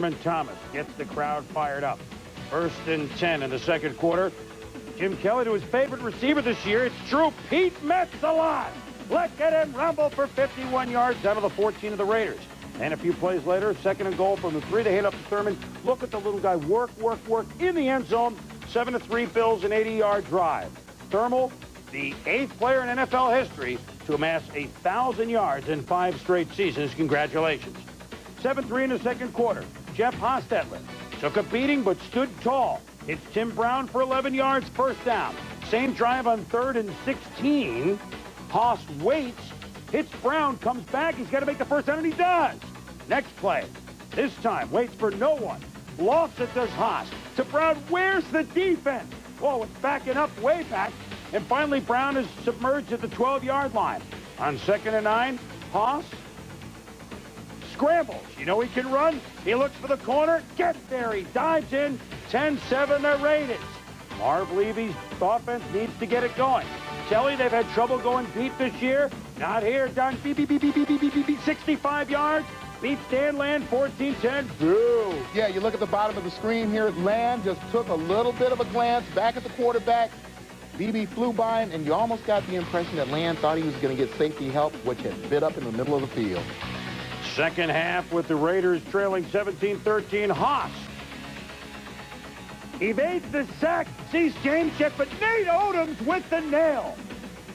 Thurman Thomas gets the crowd fired up. 1st and 10 in the second quarter. Jim Kelly to his favorite receiver this year. It's true, Pete Metzalot. Look at him rumble for 51 yards out of the 14 of the Raiders. And a few plays later, 2nd and goal from the 3. They hit up to Thurman. Look at the little guy work in the end zone. 7-3 Bills, an 80-yard drive. Thurman, the 8th player in NFL history to amass 1,000 yards in 5 straight seasons. Congratulations. 7-3 in the second quarter. Jeff Hostetler took a beating but stood tall. It's Tim Brown for 11 yards, first down. Same drive on 3rd and 16. Haas waits, hits Brown, comes back. He's got to make the first down, and he does. Next play. This time, waits for no one. Lofts it, does Haas. To Brown, where's the defense? Oh, it's backing up, way back. And finally, Brown is submerged at the 12-yard line. On 2nd and 9, Haas scrambles. You know he can run. He looks for the corner, gets there. He dives in. 10-7 the Raiders. Marv Levy's offense needs to get it going. Kelly, they've had trouble going deep this year. Not here. Done. 65 yards. Beats Dan Land 14-10. Boo. Yeah, you look at the bottom of the screen here. Land just took a little bit of a glance back at the quarterback. BB flew by him, and you almost got the impression that Land thought he was going to get safety help, which had bit up in the middle of the field. Second half with the Raiders trailing 17-13. Haas evades the sack, sees James Jet, but Nate Odoms with the nail.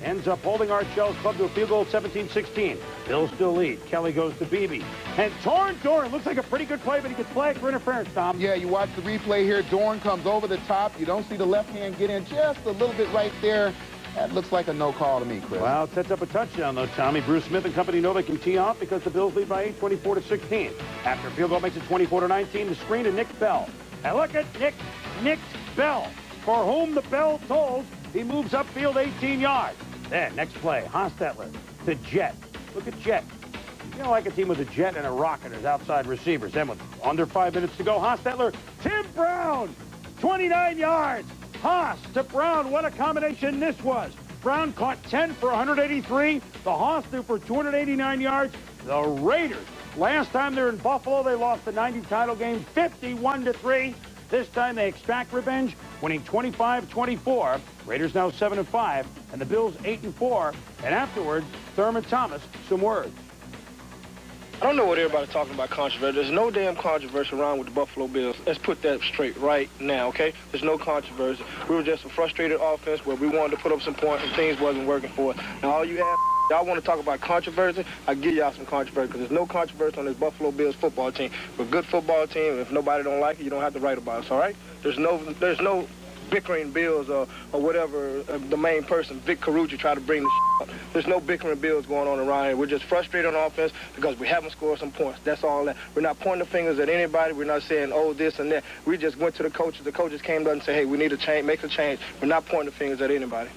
Ends up holding Archell's club to a field goal, 17-16. Bills still lead. Kelly goes to Beebe. And Dorn looks like a pretty good play, but he gets flagged for interference, Tom. Yeah, you watch the replay here. Dorn comes over the top. You don't see the left hand get in just a little bit right there. That looks like a no call to me, Chris. Well, it sets up a touchdown, though, Tommy. Bruce Smith and company know they can tee off because the Bills lead by 8, 24-16. After a field goal makes it 24-19, the screen to Nick Bell. And look at Nick Bell, for whom the bell tolls. He moves upfield 18 yards. Then, next play, Hostetler to Jet. Look at Jet. You know, like a team with a jet and a rocket as outside receivers. Then with under 5 minutes to go, Hostetler, Tim Brown, 29 yards. Haas to Brown. What a combination this was. Brown caught 10 for 183. The Haas threw for 289 yards. The Raiders, last time they're in Buffalo, they lost the 90 title game 51-3. This time they extract revenge, winning 25-24. Raiders now 7-5, and the Bills 8-4. And afterwards, Thurman Thomas, some words. I don't know what everybody's talking about controversy. There's no damn controversy around with the Buffalo Bills. Let's put that straight right now, okay? There's no controversy. We were just a frustrated offense where we wanted to put up some points and things wasn't working for us. Now, all you have, y'all want to talk about controversy, I'll give y'all some controversy because there's no controversy on this Buffalo Bills football team. We're a good football team. If nobody don't like it, you don't have to write about us, all right? There's no bickering Bills or whatever, the main person, Vic Carucci, try to bring the up. There's no bickering Bills going on around here. We're just frustrated on offense because we haven't scored some points. That's all that. We're not pointing the fingers at anybody. We're not saying, oh, this and that. We just went to the coaches. The coaches came to us and said, hey, we need to change, make a change. We're not pointing the fingers at anybody.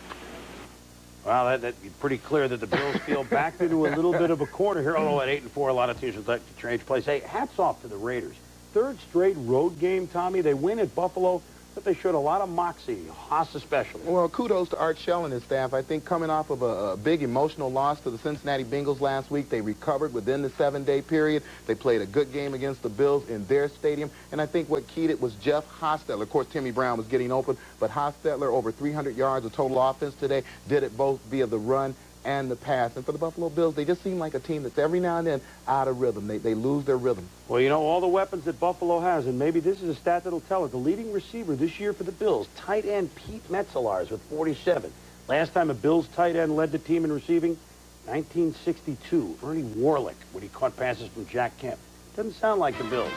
Well, that's pretty clear that the Bills feel backed into a little bit of a corner here. Although at 8-4, a lot of teams would like to change place. Hey, hats off to the Raiders. 3rd straight road game, Tommy. They win at Buffalo. But they showed a lot of moxie, Haas especially. Well, kudos to Art Shell and his staff. I think coming off of a big emotional loss to the Cincinnati Bengals last week, they recovered within the 7-day period. They played a good game against the Bills in their stadium. And I think what keyed it was Jeff Hostetler. Of course, Timmy Brown was getting open, but Hostetler, over 300 yards of total offense today, did it both via the run and the pass. And for the Buffalo Bills, they just seem like a team that's every now and then out of rhythm. They lose their rhythm. Well, you know, all the weapons that Buffalo has, and maybe this is a stat that'll tell it, the leading receiver this year for the Bills, tight end Pete Metzalot with 47. Last time a Bills tight end led the team in receiving, 1962. Ernie Warlick, when he caught passes from Jack Kemp. Doesn't sound like the Bills.